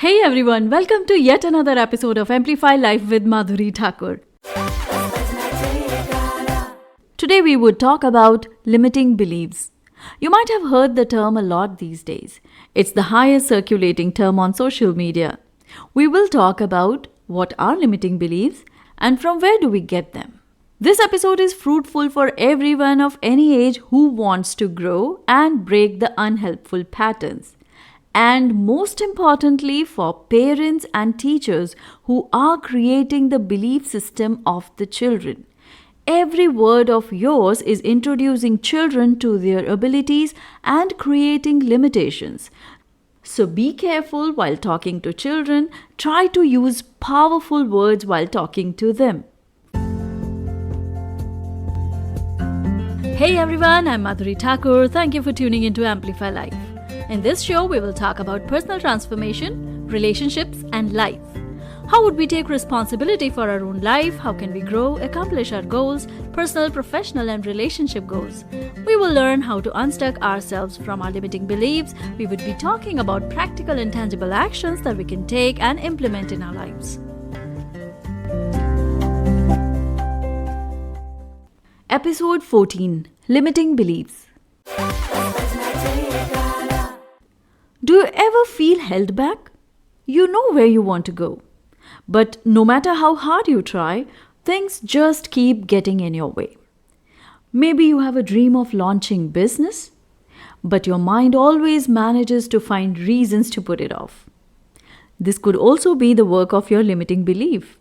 Hey everyone, welcome to yet another episode of Amplify Life with Madhuri Thakur. Today we would talk about limiting beliefs. You might have heard the term a lot these days. It's the highest circulating term on social media. We will talk about what are limiting beliefs and from where do we get them. This episode is fruitful for everyone of any age who wants to grow and break the unhelpful patterns. And most importantly, for parents and teachers who are creating the belief system of the children. Every word of yours is introducing children to their abilities and creating limitations. So be careful while talking to children. Try to use powerful words while talking to them. Hey everyone, I'm Madhuri Thakur. Thank you for tuning into Amplify Life. In this show, we will talk about personal transformation, relationships, and life. How would we take responsibility for our own life? How can we grow, accomplish our goals, personal, professional, and relationship goals? We will learn how to unstuck ourselves from our limiting beliefs. We would be talking about practical and tangible actions that we can take and implement in our lives. Episode 14: Limiting Beliefs. Do you ever feel held back? You know where you want to go. But no matter how hard you try, things just keep getting in your way. Maybe you have a dream of launching business, but your mind always manages to find reasons to put it off. This could also be the work of your limiting belief.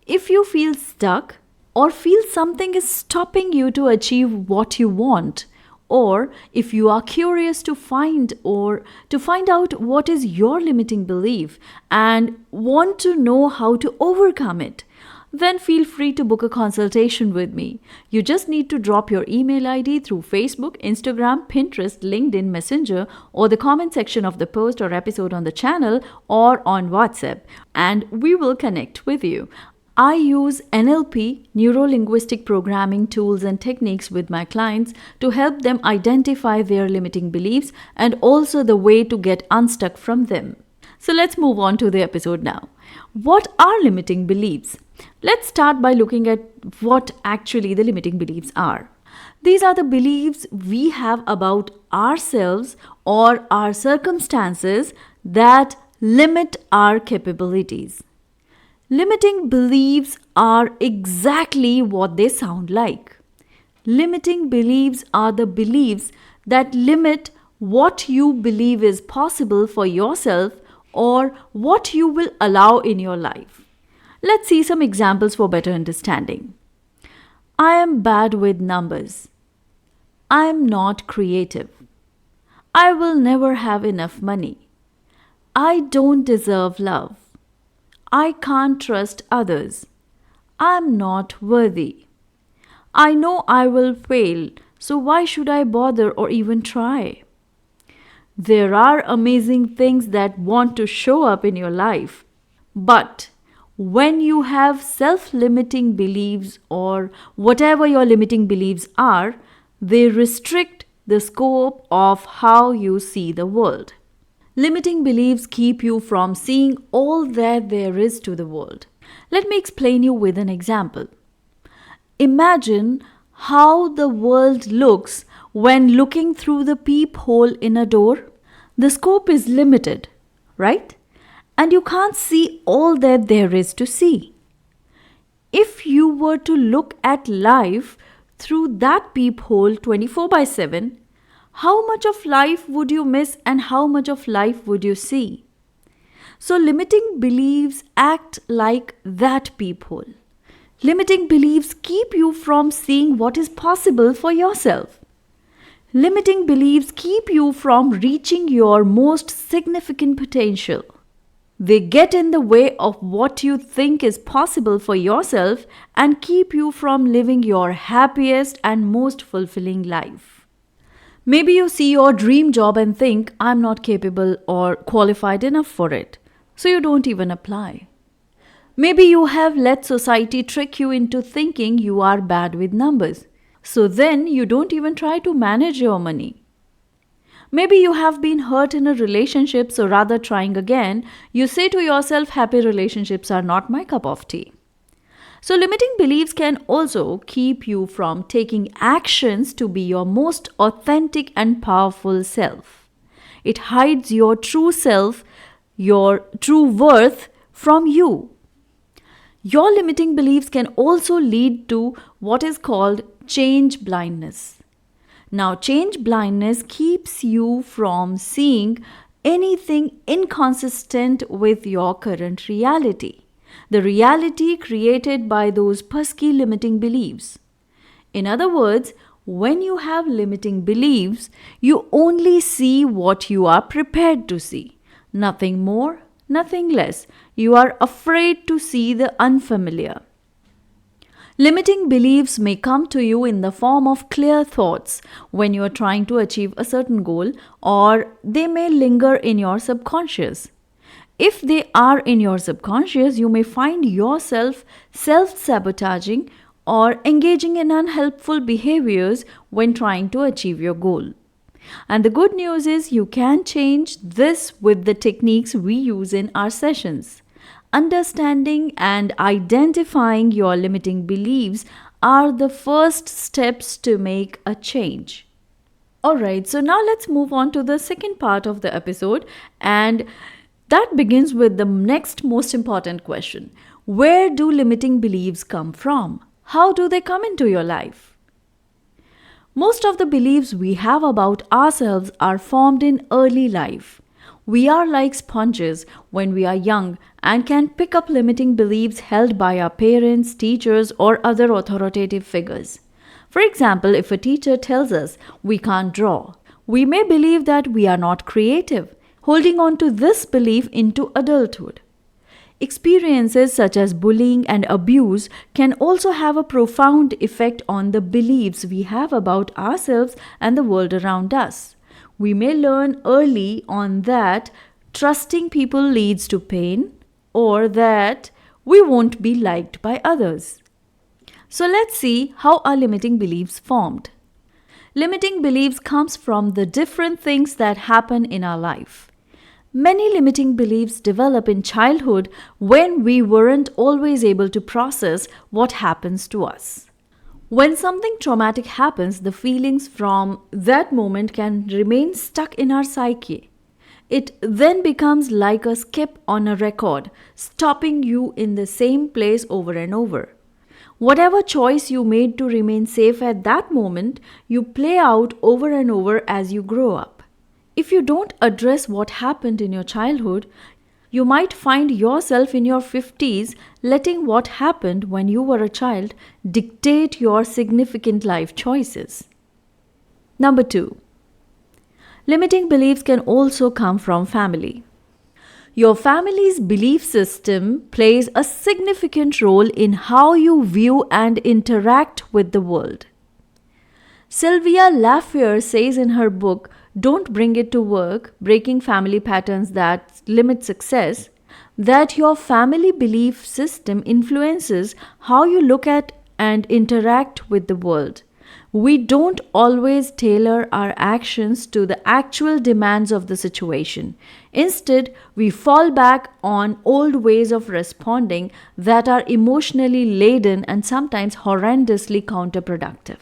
If you feel stuck or feel something is stopping you to achieve what you want, or if you are curious to find out what is your limiting belief and want to know how to overcome it, then feel free to book a consultation with me. You just need to drop your email ID through Facebook, Instagram, Pinterest, LinkedIn, Messenger, or the comment section of the post or episode on the channel or on WhatsApp, and we will connect with you. I use NLP, neuro-linguistic programming tools and techniques with my clients to help them identify their limiting beliefs and also the way to get unstuck from them. So let's move on to the episode now. What are limiting beliefs? Let's start by looking at what actually the limiting beliefs are. These are the beliefs we have about ourselves or our circumstances that limit our capabilities. Limiting beliefs are exactly what they sound like. Limiting beliefs are the beliefs that limit what you believe is possible for yourself or what you will allow in your life. Let's see some examples for better understanding. I am bad with numbers. I am not creative. I will never have enough money. I don't deserve love. I can't trust others. I'm not worthy. I know I will fail, so why should I bother or even try? There are amazing things that want to show up in your life. But when you have self-limiting beliefs or whatever your limiting beliefs are, they restrict the scope of how you see the world. Limiting beliefs keep you from seeing all that there is to the world. Let me explain you with an example. Imagine how the world looks when looking through the peephole in a door. The scope is limited, right? And you can't see all that there is to see. If you were to look at life through that peephole 24/7, how much of life would you miss and how much of life would you see? So limiting beliefs act like that peephole. Limiting beliefs keep you from seeing what is possible for yourself. Limiting beliefs keep you from reaching your most significant potential. They get in the way of what you think is possible for yourself and keep you from living your happiest and most fulfilling life. Maybe you see your dream job and think, I'm not capable or qualified enough for it, so you don't even apply. Maybe you have let society trick you into thinking you are bad with numbers, so then you don't even try to manage your money. Maybe you have been hurt in a relationship, so rather trying again, you say to yourself, happy relationships are not my cup of tea. So, limiting beliefs can also keep you from taking actions to be your most authentic and powerful self. It hides your true self, your true worth from you. Your limiting beliefs can also lead to what is called change blindness. Now, change blindness keeps you from seeing anything inconsistent with your current reality, the reality created by those pesky limiting beliefs. In other words, when you have limiting beliefs, you only see what you are prepared to see. Nothing more, nothing less. You are afraid to see the unfamiliar. Limiting beliefs may come to you in the form of clear thoughts when you are trying to achieve a certain goal, or they may linger in your subconscious. If they are in your subconscious, you may find yourself self sabotaging or engaging in unhelpful behaviors when trying to achieve your goal. And the good news is you can change this with the techniques we use in our sessions. Understanding and identifying your limiting beliefs are the first steps to make a change. Alright, so now let's move on to the second part of the episode, and that begins with the next most important question. Where do limiting beliefs come from? How do they come into your life? Most of the beliefs we have about ourselves are formed in early life. We are like sponges when we are young and can pick up limiting beliefs held by our parents, teachers, or other authoritative figures. For example, if a teacher tells us we can't draw, we may believe that we are not creative, holding on to this belief into adulthood. Experiences such as bullying and abuse can also have a profound effect on the beliefs we have about ourselves and the world around us. We may learn early on that trusting people leads to pain, or that we won't be liked by others. So let's see how our limiting beliefs formed. Limiting beliefs comes from the different things that happen in our life. Many limiting beliefs develop in childhood when we weren't always able to process what happens to us. When something traumatic happens, the feelings from that moment can remain stuck in our psyche. It then becomes like a skip on a record, stopping you in the same place over and over. Whatever choice you made to remain safe at that moment, you play out over and over as you grow up. If you don't address what happened in your childhood, you might find yourself in your 50s letting what happened when you were a child dictate your significant life choices. Number 2. Limiting beliefs can also come from family. Your family's belief system plays a significant role in how you view and interact with the world. Sylvia Laffer says in her book, Don't Bring It to Work, Breaking Family Patterns That Limit Success, that your family belief system influences how you look at and interact with the world. We don't always tailor our actions to the actual demands of the situation. Instead, we fall back on old ways of responding that are emotionally laden and sometimes horrendously counterproductive.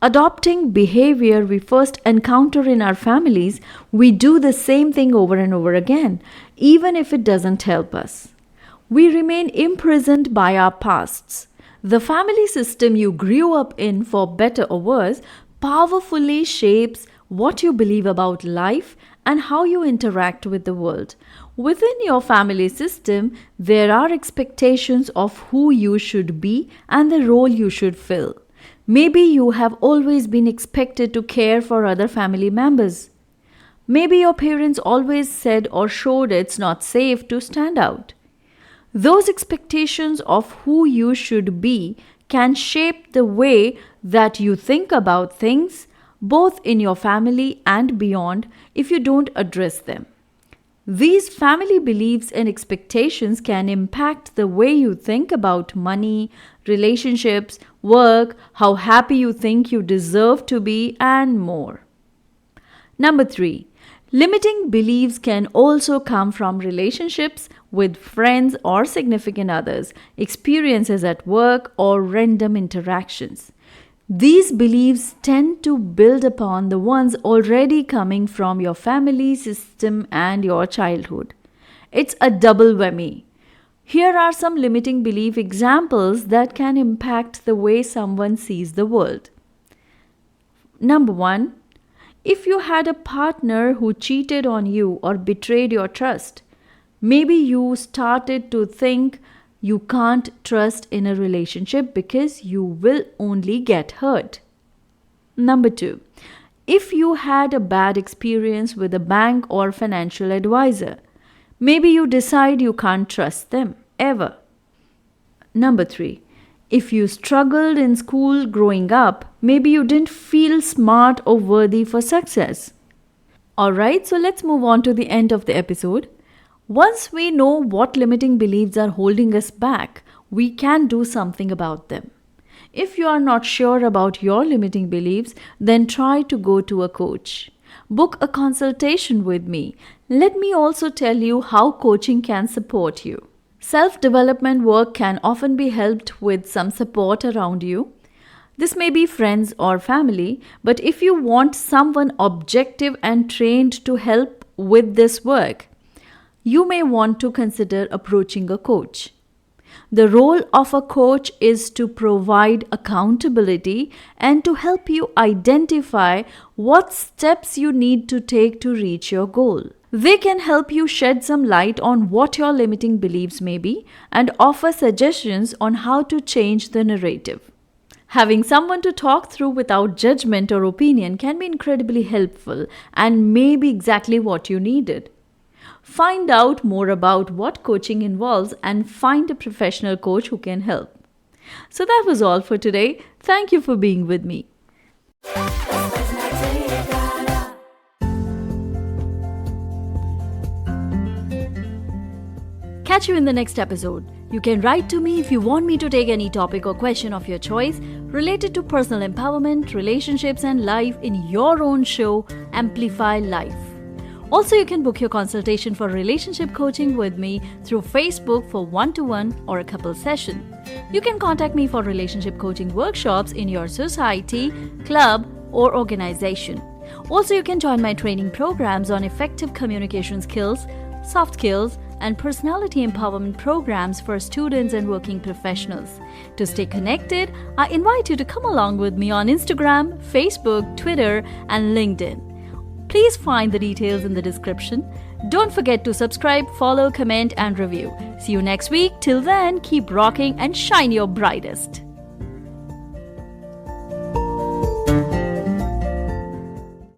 Adopting behavior we first encounter in our families, we do the same thing over and over again, even if it doesn't help us. We remain imprisoned by our pasts. The family system you grew up in, for better or worse, powerfully shapes what you believe about life and how you interact with the world. Within your family system, there are expectations of who you should be and the role you should fill. Maybe you have always been expected to care for other family members. Maybe your parents always said or showed it's not safe to stand out. Those expectations of who you should be can shape the way that you think about things, both in your family and beyond, if you don't address them. These family beliefs and expectations can impact the way you think about money, relationships, work, how happy you think you deserve to be, and more. Number 3. Limiting beliefs can also come from relationships with friends or significant others, experiences at work, or random interactions. These beliefs tend to build upon the ones already coming from your family system and your childhood. It's a double whammy. Here are some limiting belief examples that can impact the way someone sees the world. Number 1. If you had a partner who cheated on you or betrayed your trust, maybe you started to think you can't trust in a relationship because you will only get hurt. Number 2. If you had a bad experience with a bank or financial advisor, maybe you decide you can't trust them ever. Number 3. If you struggled in school growing up, maybe you didn't feel smart or worthy for success. Alright, so let's move on to the end of the episode. Once we know what limiting beliefs are holding us back, we can do something about them. If you are not sure about your limiting beliefs, then try to go to a coach. Book a consultation with me. Let me also tell you how coaching can support you. Self-development work can often be helped with some support around you. This may be friends or family, but if you want someone objective and trained to help with this work, you may want to consider approaching a coach. The role of a coach is to provide accountability and to help you identify what steps you need to take to reach your goal. They can help you shed some light on what your limiting beliefs may be and offer suggestions on how to change the narrative. Having someone to talk through without judgment or opinion can be incredibly helpful and may be exactly what you needed. Find out more about what coaching involves and find a professional coach who can help. So that was all for today. Thank you for being with me. Catch you in the next episode. You can write to me if you want me to take any topic or question of your choice related to personal empowerment, relationships, and life in your own show, Amplify Life. Also, you can book your consultation for relationship coaching with me through Facebook for one-to-one or a couple session. You can contact me for relationship coaching workshops in your society, club, or organization. Also, you can join my training programs on effective communication skills, soft skills, and personality empowerment programs for students and working professionals. To stay connected, I invite you to come along with me on Instagram, Facebook, Twitter, and LinkedIn. Please find the details in the description. Don't forget to subscribe, follow, comment, and review. See you next week. Till then, keep rocking and shine your brightest.